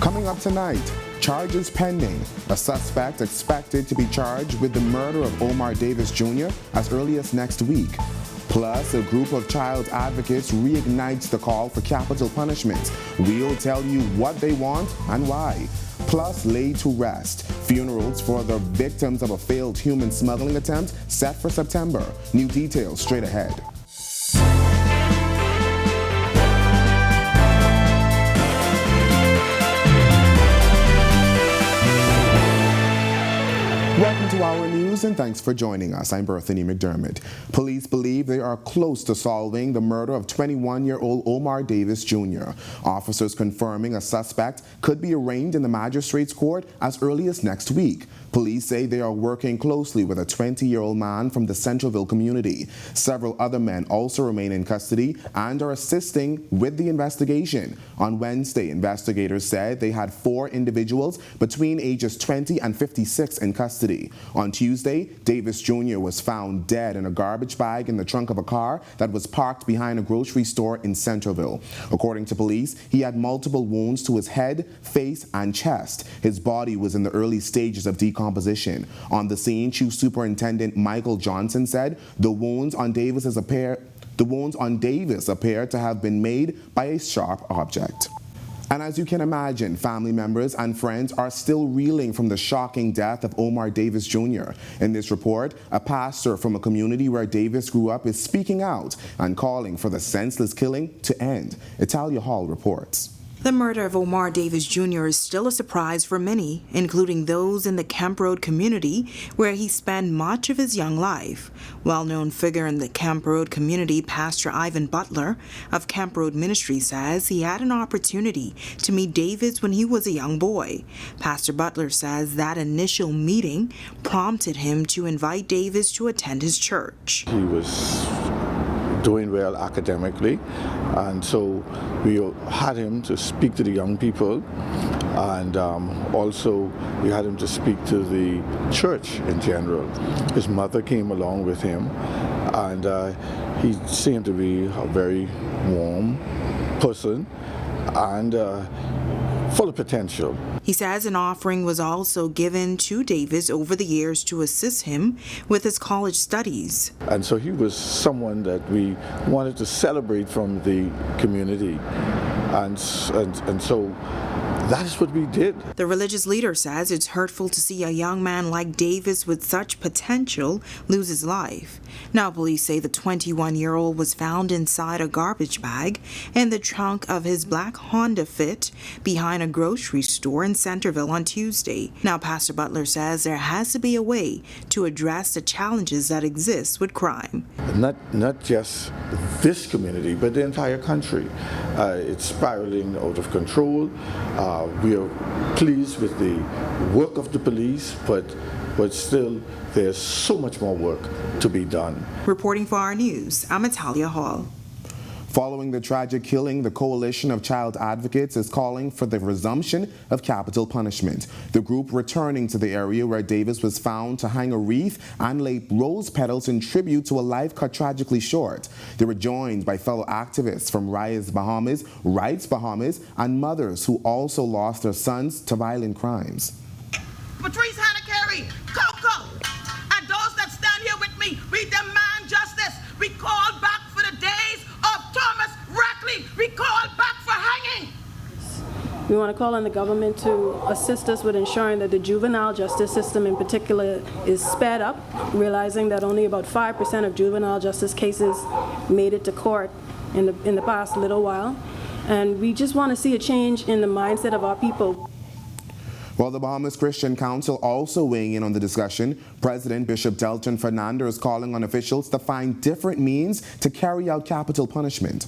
Coming up tonight, charges pending. A suspect expected to be charged with the murder of Omar Davis Jr. as early as next week. Plus, a group of child advocates reignites the call for capital punishment. We'll tell you what they want and why. Plus, laid to rest. Funerals for the victims of a failed human smuggling attempt set for September. New details straight ahead. Welcome to our news and thanks for joining us. I'm Berthany McDermott. Police believe they are close to solving the murder of 21-year-old Omar Davis Jr. Officers confirming a suspect could be arraigned in the magistrate's court as early as next week. Police say they are working closely with a 20-year-old man from the Centreville community. Several other men also remain in custody and are assisting with the investigation. On Wednesday, investigators said they had 4 individuals between ages 20 and 56 in custody. On Tuesday, Davis Jr. was found dead in a garbage bag in the trunk of a car that was parked behind a grocery store in Centreville. According to police, he had multiple wounds to his head, face, and chest. His body was in the early stages of decomposition. On the scene, Chief Superintendent Michael Johnson said the wounds on Davis appear to have been made by a sharp object. And as you can imagine, family members and friends are still reeling from the shocking death of Omar Davis Jr. In this report, a pastor from a community where Davis grew up is speaking out and calling for the senseless killing to end. Italia Hall reports. The murder of Omar Davis Jr. is still a surprise for many, including those in the Camp Road community where he spent much of his young life. Well-known figure in the Camp Road community, Pastor Ivan Butler of Camp Road Ministry, says he had an opportunity to meet Davis when he was a young boy. Pastor Butler says that initial meeting prompted him to invite Davis to attend his church. He was doing well academically, and so we had him to speak to the young people, and also we had him to speak to the church in general. His mother came along with him, and he seemed to be a very warm person and full of potential. He says an offering was also given to Davis over the years to assist him with his college studies. And so he was someone that we wanted to celebrate from the community. And so that is what we did. The religious leader says it's hurtful to see a young man like Davis with such potential lose his life. Now police say the 21-year-old was found inside a garbage bag in the trunk of his black Honda Fit behind a grocery store in Centreville on Tuesday. Now Pastor Butler says there has to be a way to address the challenges that exist with crime. Not just this community, but the entire country. It's spiraling out of control. We are pleased with the work of the police, but still there's so much more work to be done. Reporting for our news, I'm Italia Hall. Following the tragic killing, the Coalition of Child Advocates is calling for the resumption of capital punishment. The group returning to the area where Davis was found to hang a wreath and lay rose petals in tribute to a life cut tragically short. They were joined by fellow activists from Rights Bahamas, and mothers who also lost their sons to violent crimes. Patrice Hanna-Carey, Coco, and those that stand here with me, we demand justice. We call back for the days of Thomas Rackley. We call back for hanging. We want to call on the government to assist us with ensuring that the juvenile justice system in particular is sped up, realizing that only about 5% of juvenile justice cases made it to court in the past little while. And we just want to see a change in the mindset of our people. While the Bahamas Christian Council also weighing in on the discussion, President Bishop Delton Fernandez is calling on officials to find different means to carry out capital punishment.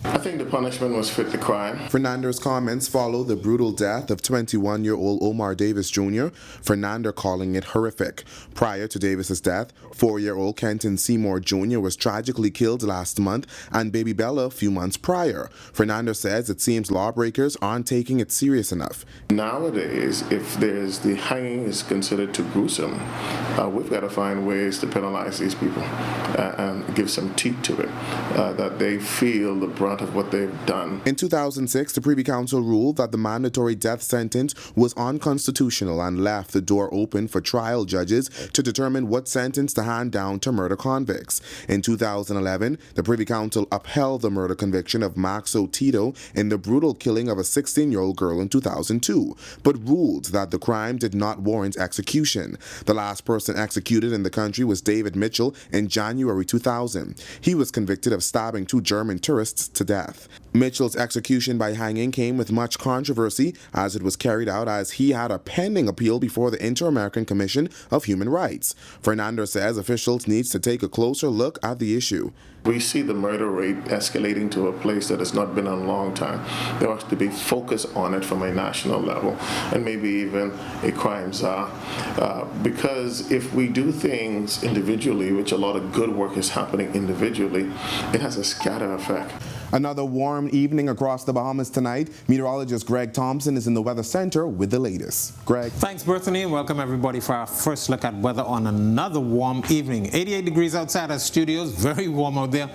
I think the punishment was fit the crime. Fernandez's comments follow the brutal death of 21-year-old Omar Davis Jr., Fernandez calling it horrific. Prior to Davis's death, 4-year-old Kenton Seymour Jr. was tragically killed last month, and baby Bella a few months prior. Fernandez says it seems lawbreakers aren't taking it serious enough. Nowadays, if the hanging is considered too gruesome, we've got to find ways to penalize these people and give some teeth to it, that they feel the brunt brunt of what they've done. In 2006, the Privy Council ruled that the mandatory death sentence was unconstitutional and left the door open for trial judges to determine what sentence to hand down to murder convicts. In 2011, the Privy Council upheld the murder conviction of Maxo Tito in the brutal killing of a 16-year-old girl in 2002, but ruled that the crime did not warrant execution. The last person executed in the country was David Mitchell in January 2000. He was convicted of stabbing 2 German tourists to death. Mitchell's execution by hanging came with much controversy as it was carried out as he had a pending appeal before the Inter-American Commission of Human Rights. Fernandez says officials need to take a closer look at the issue. We see the murder rate escalating to a place that has not been in a long time. There has to be focus on it from a national level and maybe even a crime czar. Because if we do things individually, which a lot of good work is happening individually, it has a scatter effect. Another warm evening across the Bahamas tonight. Meteorologist Greg Thompson is in the Weather Center with the latest. Greg. Thanks, Berthany, and welcome everybody for our first look at weather on another warm evening. 88 degrees outside our studios, very warm out there.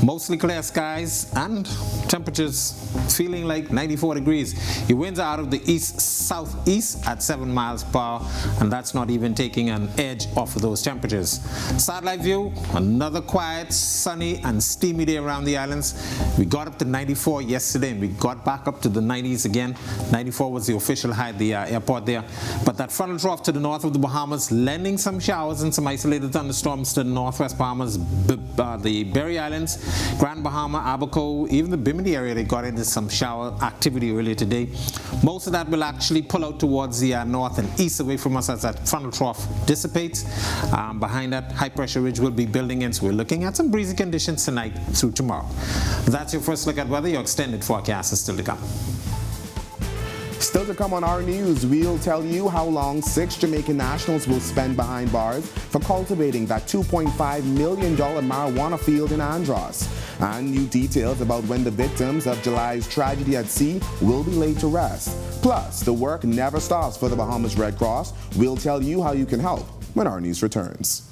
Mostly clear skies and temperatures feeling like 94 degrees. The winds are out of the east-southeast at 7 miles per hour, and that's not even taking an edge off of those temperatures. Satellite view, another quiet, sunny, and steamy day around the islands. We got up to 94 yesterday and we got back up to the 90s again. 94 was the official high at the airport there. But that frontal trough to the north of the Bahamas, lending some showers and some isolated thunderstorms to the northwest Bahamas, the Berry Islands, Grand Bahama, Abaco, even the Bimini area, they got into some shower activity earlier today. Most of that will actually pull out towards the north and east away from us as that frontal trough dissipates. Behind that, high pressure ridge will be building in, so we're looking at some breezy conditions tonight through tomorrow. That's your first look at weather. Your extended forecast is still to come. Still to come on our news, we'll tell you how long 6 Jamaican nationals will spend behind bars for cultivating that $2.5 million marijuana field in Andros. And new details about when the victims of July's tragedy at sea will be laid to rest. Plus, the work never stops for the Bahamas Red Cross. We'll tell you how you can help when our news returns.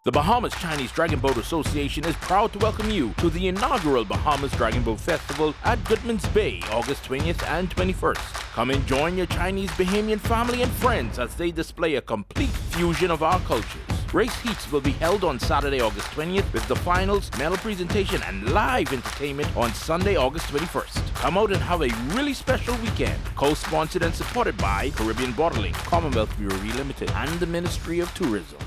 The Bahamas Chinese Dragon Boat Association is proud to welcome you to the inaugural Bahamas Dragon Boat Festival at Goodman's Bay, August 20th and 21st. Come and join your Chinese Bahamian family and friends as they display a complete fusion of our cultures. Race heats will be held on Saturday, August 20th with the finals, medal presentation and live entertainment on Sunday, August 21st. Come out and have a really special weekend. Co-sponsored and supported by Caribbean Bottling, Commonwealth Brewery Limited and the Ministry of Tourism.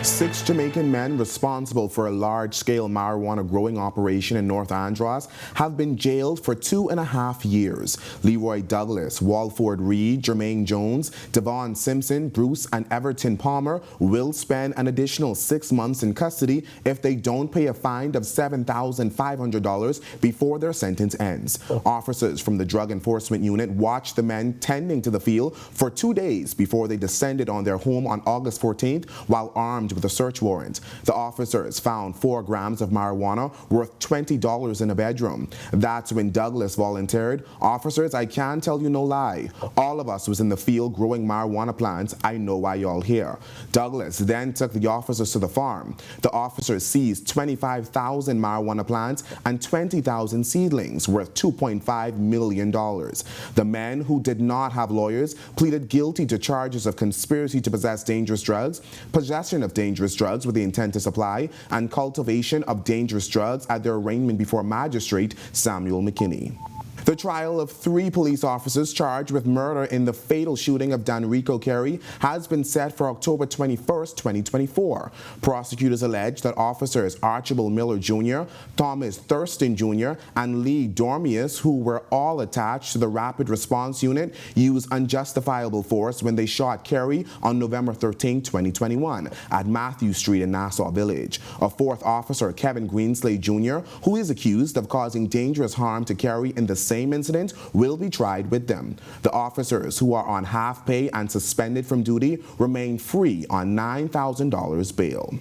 6 Jamaican men responsible for a large-scale marijuana growing operation in North Andros have been jailed for 2.5 years. Leroy Douglas, Walford Reed, Jermaine Jones, Devon Simpson, Bruce, and Everton Palmer will spend an additional 6 months in custody if they don't pay a fine of $7,500 before their sentence ends. Officers from the Drug Enforcement Unit watched the men tending to the field for 2 days before they descended on their home on August 14th while armed with a search warrant. The officers found 4 grams of marijuana worth $20 in a bedroom. That's when Douglas volunteered. "Officers, I can't tell you no lie. All of us was in the field growing marijuana plants. I know why y'all here." Douglas then took the officers to the farm. The officers seized 25,000 marijuana plants and 20,000 seedlings worth $2.5 million. The men, who did not have lawyers, pleaded guilty to charges of conspiracy to possess dangerous drugs, possession of dangerous drugs with the intent to supply, and cultivation of dangerous drugs at their arraignment before Magistrate Samuel McKinney. The trial of 3 police officers charged with murder in the fatal shooting of Danrico Carey has been set for October 21st, 2024. Prosecutors allege that officers Archibald Miller Jr., Thomas Thurston Jr., and Lee Dormius, who were all attached to the Rapid Response Unit, used unjustifiable force when they shot Carey on November 13, 2021, at Matthew Street in Nassau Village. A 4th officer, Kevin Greenslade Jr., who is accused of causing dangerous harm to Carey in the same incident, will be tried with them. The officers, who are on half pay and suspended from duty, remain free on $9,000 bail.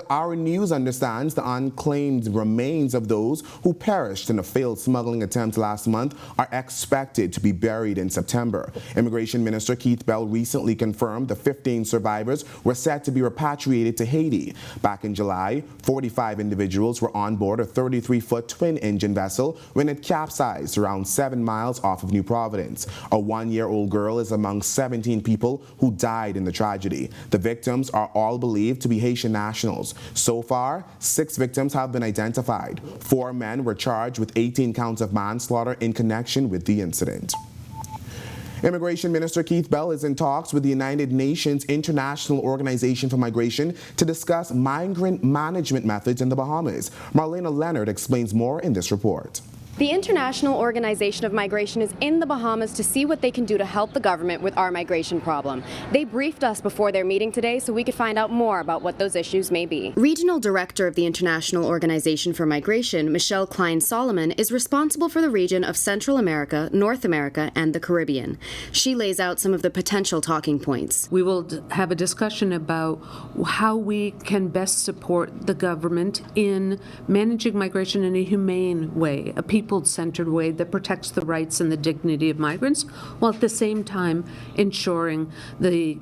Our News understands the unclaimed remains of those who perished in a failed smuggling attempt last month are expected to be buried in September. Immigration Minister Keith Bell recently confirmed the 15 survivors were set to be repatriated to Haiti. Back in July, 45 individuals were on board a 33-foot twin-engine vessel when it capsized around 7 miles off of New Providence. A 1-year-old girl is among 17 people who died in the tragedy. The victims are all believed to be Haitian nationals. So far, 6 victims have been identified. 4 men were charged with 18 counts of manslaughter in connection with the incident. Immigration Minister Keith Bell is in talks with the United Nations International Organization for Migration to discuss migrant management methods in the Bahamas. Marlena Leonard explains more in this report. The International Organization of Migration is in the Bahamas to see what they can do to help the government with our migration problem. They briefed us before their meeting today so we could find out more about what those issues may be. Regional Director of the International Organization for Migration, Michelle Klein-Solomon, is responsible for the region of Central America, North America, and the Caribbean. She lays out some of the potential talking points. We will have a discussion about how we can best support the government in managing migration in a humane way, a people-centered way that protects the rights and the dignity of migrants, while at the same time ensuring the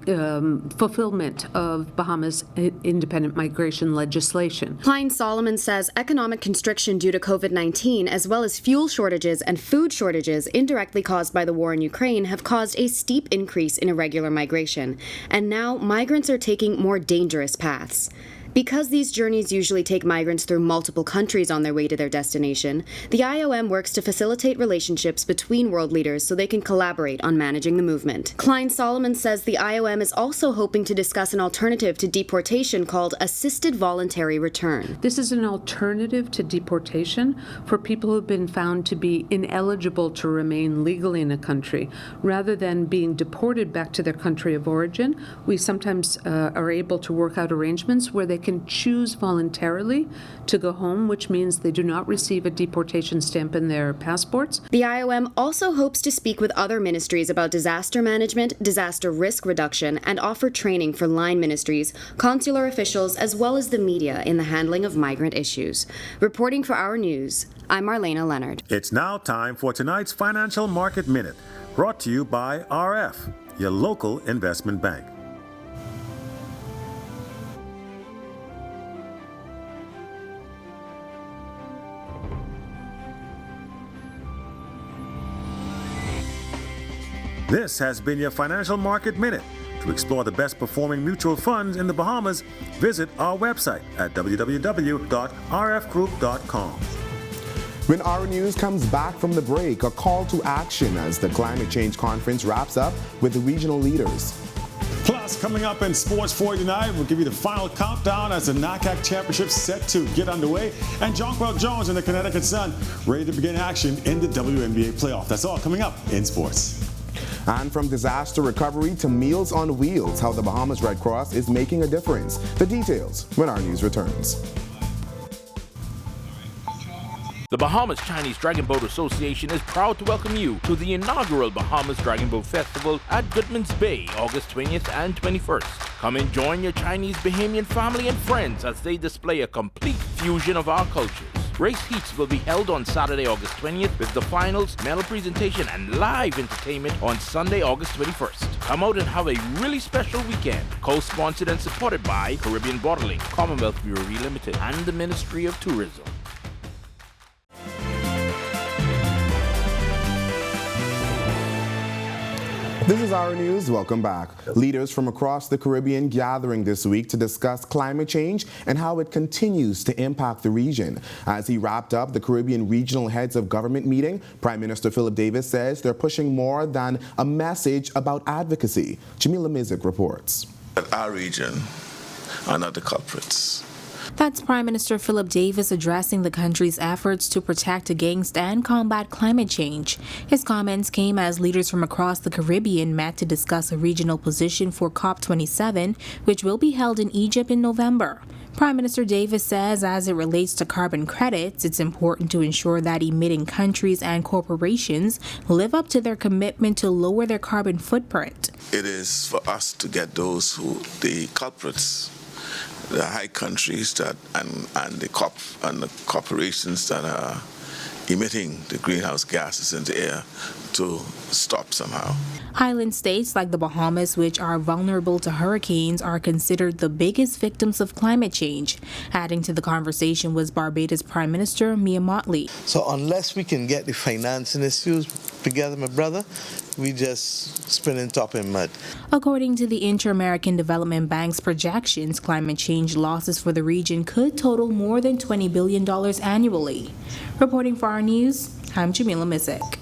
fulfillment of Bahamas independent migration legislation. Klein-Solomon says economic constriction due to COVID-19, as well as fuel shortages and food shortages indirectly caused by the war in Ukraine, have caused a steep increase in irregular migration. And now migrants are taking more dangerous paths. Because these journeys usually take migrants through multiple countries on their way to their destination, the IOM works to facilitate relationships between world leaders so they can collaborate on managing the movement. Klein-Solomon says the IOM is also hoping to discuss an alternative to deportation called assisted voluntary return. This is an alternative to deportation for people who have been found to be ineligible to remain legally in a country. Rather than being deported back to their country of origin, we sometimes are able to work out arrangements where they can choose voluntarily to go home, which means they do not receive a deportation stamp in their passports. The IOM also hopes to speak with other ministries about disaster management, disaster risk reduction, and offer training for line ministries, consular officials, as well as the media in the handling of migrant issues. Reporting for Our News, I'm Marlena Leonard. It's now time for tonight's Financial Market Minute, brought to you by RF, your local investment bank. This has been your Financial Market Minute. To explore the best performing mutual funds in the Bahamas, visit our website at www.rfgroup.com. When Our News comes back from the break, a call to action as the Climate Change Conference wraps up with the regional leaders. Plus, coming up in Sports 4 tonight, we'll give you the final countdown as the NACAC Championship set to get underway. And Jonquil Jones and the Connecticut Sun ready to begin action in the WNBA playoff. That's all coming up in sports. And from disaster recovery to Meals on Wheels, how the Bahamas Red Cross is making a difference. The details when Our News returns. The Bahamas Chinese Dragon Boat Association is proud to welcome you to the inaugural Bahamas Dragon Boat Festival at Goodman's Bay, August 20th and 21st. Come and join your Chinese Bahamian family and friends as they display a complete fusion of our cultures. Race heats will be held on Saturday, August 20th, with the finals, medal presentation, and live entertainment on Sunday, August 21st. Come out and have a really special weekend. Co-sponsored and supported by Caribbean Bottling, Commonwealth Brewery Limited, and the Ministry of Tourism. This is Our News. Welcome back. Leaders from across the Caribbean gathering this week to discuss climate change and how it continues to impact the region. As he wrapped up the Caribbean Regional Heads of Government meeting, Prime Minister Philip Davis says they're pushing more than a message about advocacy. Jamila Mizik reports. Our region are not the culprits. That's Prime Minister Philip Davis addressing the country's efforts to protect against and combat climate change. His comments came as leaders from across the Caribbean met to discuss a regional position for COP27, which will be held in Egypt in November. Prime Minister Davis says as it relates to carbon credits, it's important to ensure that emitting countries and corporations live up to their commitment to lower their carbon footprint. It is for us to get those the culprits the high countries that and the corporations that are emitting the greenhouse gases in the air to stop somehow. Island states like the Bahamas, which are vulnerable to hurricanes, are considered the biggest victims of climate change. Adding to the conversation was Barbados Prime Minister Mia Mottley. So unless we can get the financing issues together, my brother, we just spinning top in mud. According to the Inter-American Development Bank's projections, climate change losses for the region could total more than $20 billion annually. Reporting for our news, I'm Jamila Mizik.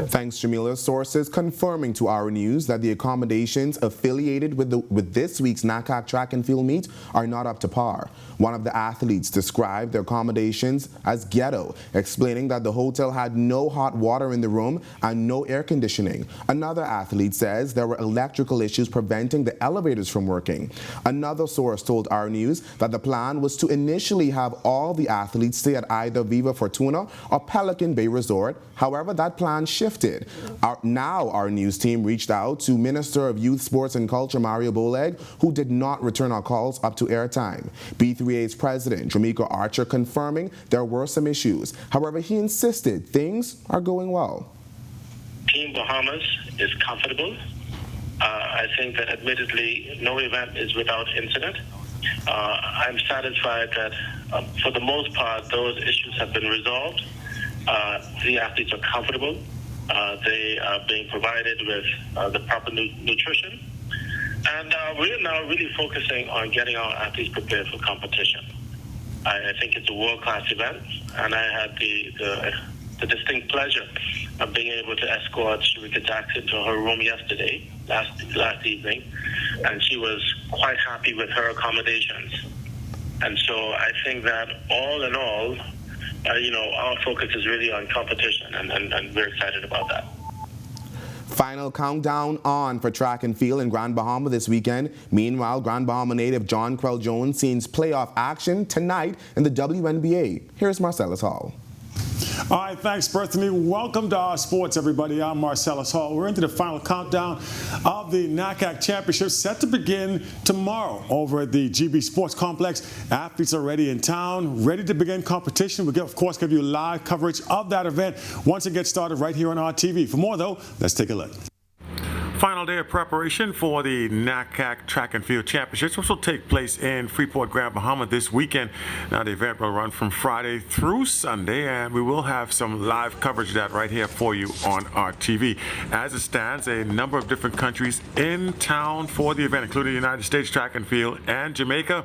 Thanks, Jamila. Sources confirming to our news that the accommodations affiliated with this week's NACAC track and field meet are not up to par. One of the athletes described the accommodations as ghetto, explaining that the hotel had no hot water in the room and no air conditioning. Another athlete says there were electrical issues preventing the elevators from working. Another source told our news that the plan was to initially have all the athletes stay at either Viva Fortuna or Pelican Bay Resort. However, that plan shifted. Now our news team reached out to Minister of Youth, Sports and Culture Mario Boleg, who did not return our calls up to airtime. B3A's president, Jamaica Archer, confirming there were some issues. However, he insisted things are going well. Team Bahamas is comfortable. I think that admittedly no event is without incident. I'm satisfied that for the most part those issues have been resolved. The athletes are comfortable. They are being provided with the proper nutrition. And we're now really focusing on getting our athletes prepared for competition. I think it's a world-class event, and I had the distinct pleasure of being able to escort Sharika Jackson to her room yesterday, last evening, and she was quite happy with her accommodations. And so I think that all in all, our focus is really on competition, and we're excited about that. Final countdown on for track and field in Grand Bahama this weekend. Meanwhile, Grand Bahama native Jonquel Jones sees playoff action tonight in the WNBA. Here's Marcellus Hall. All right, thanks, Berthany. Welcome to our sports, everybody. I'm Marcellus Hall. We're into the final countdown of the NACAC Championship, set to begin tomorrow over at the GB Sports Complex. Athletes are ready in town, ready to begin competition. We'll, of course, give you live coverage of that event once it gets started right here on our TV. For more, though, let's take a look. Final day of preparation for the NACAC Track and Field Championships, which will take place in Freeport, Grand Bahama this weekend. Now, the event will run from Friday through Sunday, and we will have some live coverage of that right here for you on our TV. As it stands, a number of different countries in town for the event, including the United States Track and Field and Jamaica.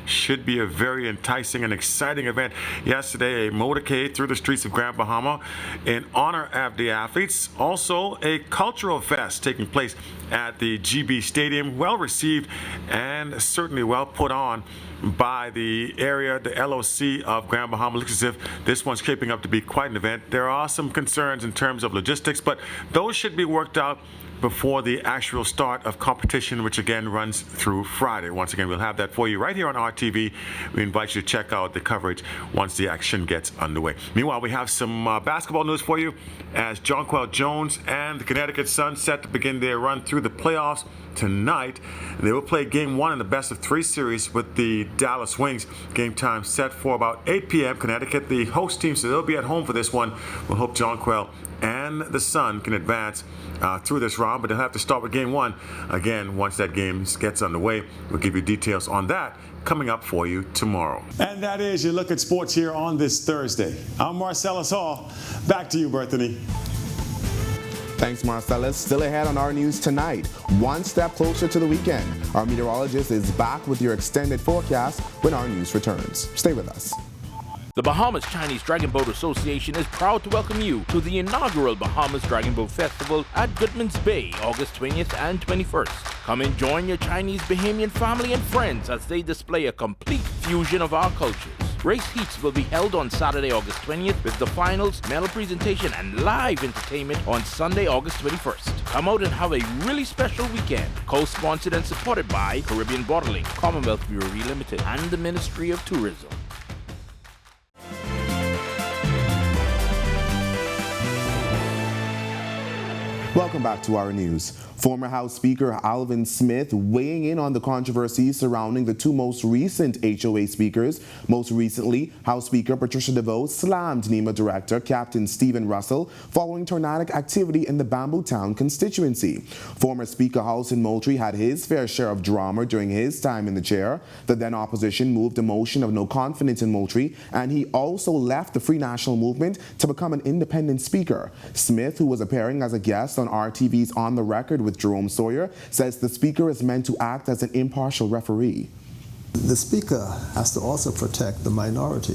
Should be a very enticing and exciting event. Yesterday, a motorcade through the streets of Grand Bahama in honor of the athletes. Also, a cultural fest taking place at the GB Stadium. Well received and certainly well put on by the area, the LOC of Grand Bahama. Looks as if this one's shaping up to be quite an event. There are some concerns in terms of logistics, but those should be worked out before the actual start of competition, which again runs through Friday. Once again, we'll have that for you right here on RTV. We invite you to check out the coverage once the action gets underway. Meanwhile, we have some basketball news for you as Jonquel Jones and the Connecticut Sun set to begin their run through the playoffs tonight. They will play game one in the best-of-3 series with the Dallas Wings. Game time set for about 8 p.m. Connecticut, the host team, so they'll be at home for this one. We'll hope Jonquel and the Sun can advance through this round, but they'll have to start with game one. Again, once that game gets underway, we'll give you details on that coming up for you tomorrow. And that is your look at sports here on this Thursday. I'm Marcellus Hall. Back to you, Berthany. Thanks, Marcellus. Still ahead on our news tonight. One step closer to the weekend. Our meteorologist is back with your extended forecast when our news returns. Stay with us. The Bahamas Chinese Dragon Boat Association is proud to welcome you to the inaugural Bahamas Dragon Boat Festival at Goodman's Bay, August 20th and 21st. Come and join your Chinese Bahamian family and friends as they display a complete fusion of our cultures. Race heats will be held on Saturday, August 20th, with the finals, medal presentation, and live entertainment on Sunday, August 21st. Come out and have a really special weekend. Co-sponsored and supported by Caribbean Bottling, Commonwealth Brewery Limited, and the Ministry of Tourism. Welcome back to our news. Former House Speaker Alvin Smith weighing in on the controversy surrounding the two most recent HOA speakers. Most recently, House Speaker Patricia DeVoe slammed NEMA Director Captain Stephen Russell following tornadic activity in the Bamboo Town constituency. Former Speaker Halton Moultrie had his fair share of drama during his time in the chair. The then opposition moved a motion of no confidence in Moultrie, and he also left the Free National Movement to become an independent speaker. Smith, who was appearing as a guest on RTV's On the Record with Jerome Sawyer, says the speaker is meant to act as an impartial referee. The speaker has to also protect the minority,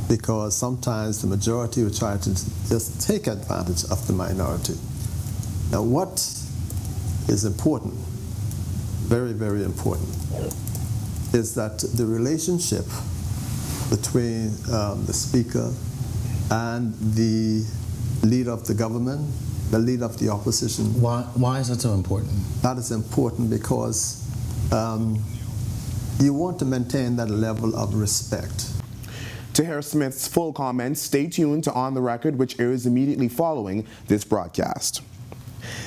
because sometimes the majority will try to just take advantage of the minority. Now, what is important, very, very important, is that the relationship between the speaker and the leader of the government, the leader of the opposition. Why is that so important? That is important because you want to maintain that level of respect. To hear Smith's full comments, stay tuned to On the Record, which airs immediately following this broadcast.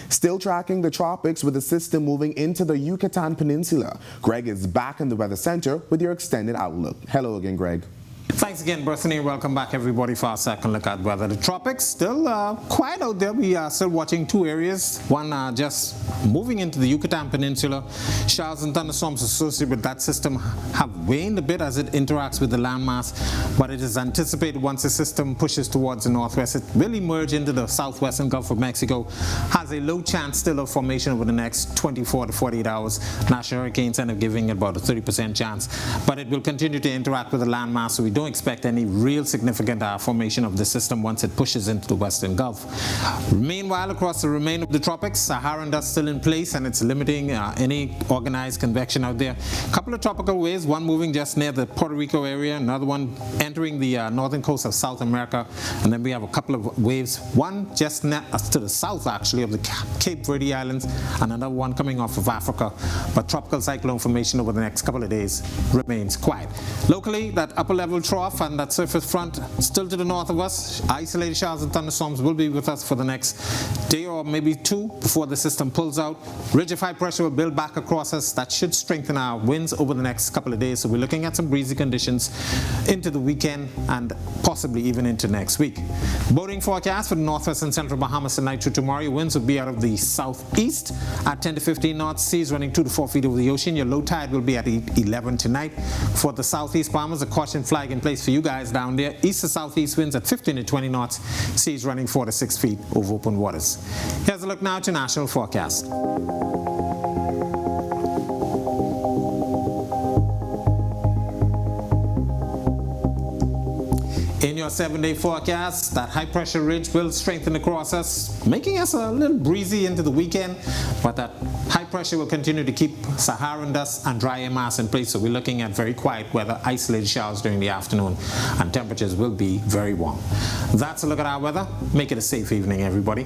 Still tracking the tropics with the system moving into the Yucatan Peninsula, Greg is back in the Weather Center with your extended outlook. Hello again, Greg. Thanks again, Berthany. Welcome back, everybody, for our second look at weather. The tropics still quiet out there. We are still watching two areas. One just moving into the Yucatan Peninsula. Showers and thunderstorms associated with that system have waned a bit as it interacts with the landmass, but it is anticipated once the system pushes towards the northwest, it will emerge into the southwestern Gulf of Mexico. Has a low chance still of formation over the next 24 to 48 hours. National Hurricane Center giving it about a 30% chance, but it will continue to interact with the landmass, so we don't expect any real significant formation of the system once it pushes into the western Gulf. Meanwhile, across the remainder of the tropics, Saharan dust still in place, and it's limiting any organized convection out there. A couple of tropical waves, one moving just near the Puerto Rico area, another one entering the northern coast of South America, and then we have a couple of waves, one just to the south actually of the Cape Verde Islands, and another one coming off of Africa. But tropical cyclone formation over the next couple of days remains quiet. Locally, that upper level trough and that surface front still to the north of us. Isolated showers and thunderstorms will be with us for the next day or maybe two before the system pulls out. Ridge of high pressure will build back across us. That should strengthen our winds over the next couple of days. So we're looking at some breezy conditions into the weekend and possibly even into next week. Boating forecast for the northwest and central Bahamas tonight through tomorrow. Winds will be out of the southeast at 10 to 15 knots. Seas running 2 to 4 feet over the ocean. Your low tide will be at 11 tonight. For the southeast Bahamas, a caution flag in place for you guys down there. East to southeast winds at 15 to 20 knots. Seas running 4 to 6 feet over open waters. Here's a look now to national forecast. In your 7-day forecast, that high pressure ridge will strengthen across us, making us a little breezy into the weekend, but that high pressure will continue to keep Saharan dust and dry air mass in place, so we're looking at very quiet weather, isolated showers during the afternoon, and temperatures will be very warm. That's a look at our weather. Make it a safe evening, everybody.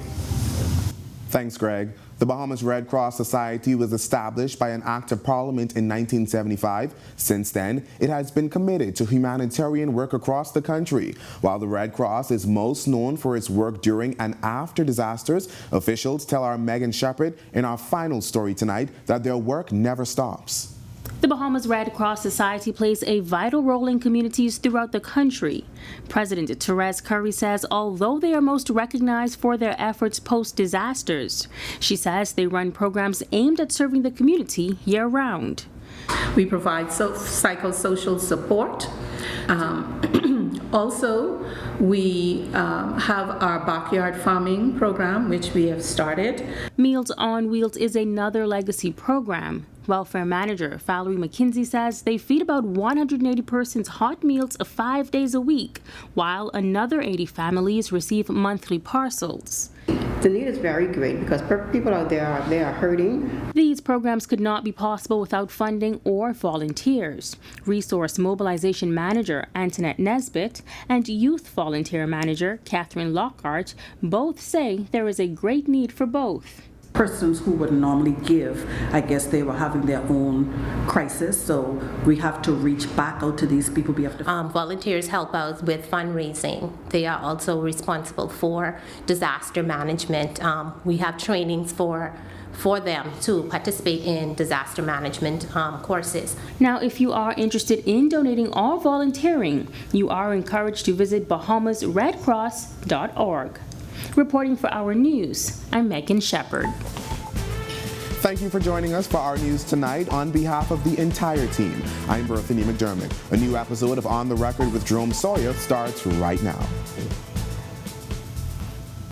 Thanks, Greg. The Bahamas Red Cross Society was established by an act of Parliament in 1975. Since then, it has been committed to humanitarian work across the country. While the Red Cross is most known for its work during and after disasters, officials tell our Megan Shepherd in our final story tonight that their work never stops. The Bahamas Red Cross Society plays a vital role in communities throughout the country. President Therese Curry says although they are most recognized for their efforts post-disasters, she says they run programs aimed at serving the community year-round. We provide psychosocial support. Also, we have our backyard farming program, which we have started. Meals on Wheels is another legacy program. Welfare Manager Valerie McKinsey says they feed about 180 persons hot meals 5 days a week, while another 80 families receive monthly parcels. The need is very great because people out there, they are hurting. These programs could not be possible without funding or volunteers. Resource Mobilization Manager Antoinette Nesbitt and Youth Volunteer Manager Catherine Lockhart both say there is a great need for both. persons who would normally give, I guess they were having their own crisis, so we have to reach back out to these people. We have to volunteers help out with fundraising. They are also responsible for disaster management. We have trainings for them to participate in disaster management courses. Now, if you are interested in donating or volunteering, you are encouraged to visit bahamasredcross.org. Reporting for Our News, I'm Megan Shepard. Thank you for joining us for our news tonight. On behalf of the entire team, I'm Berthany McDermott. A new episode of On the Record with Jerome Sawyer starts right now.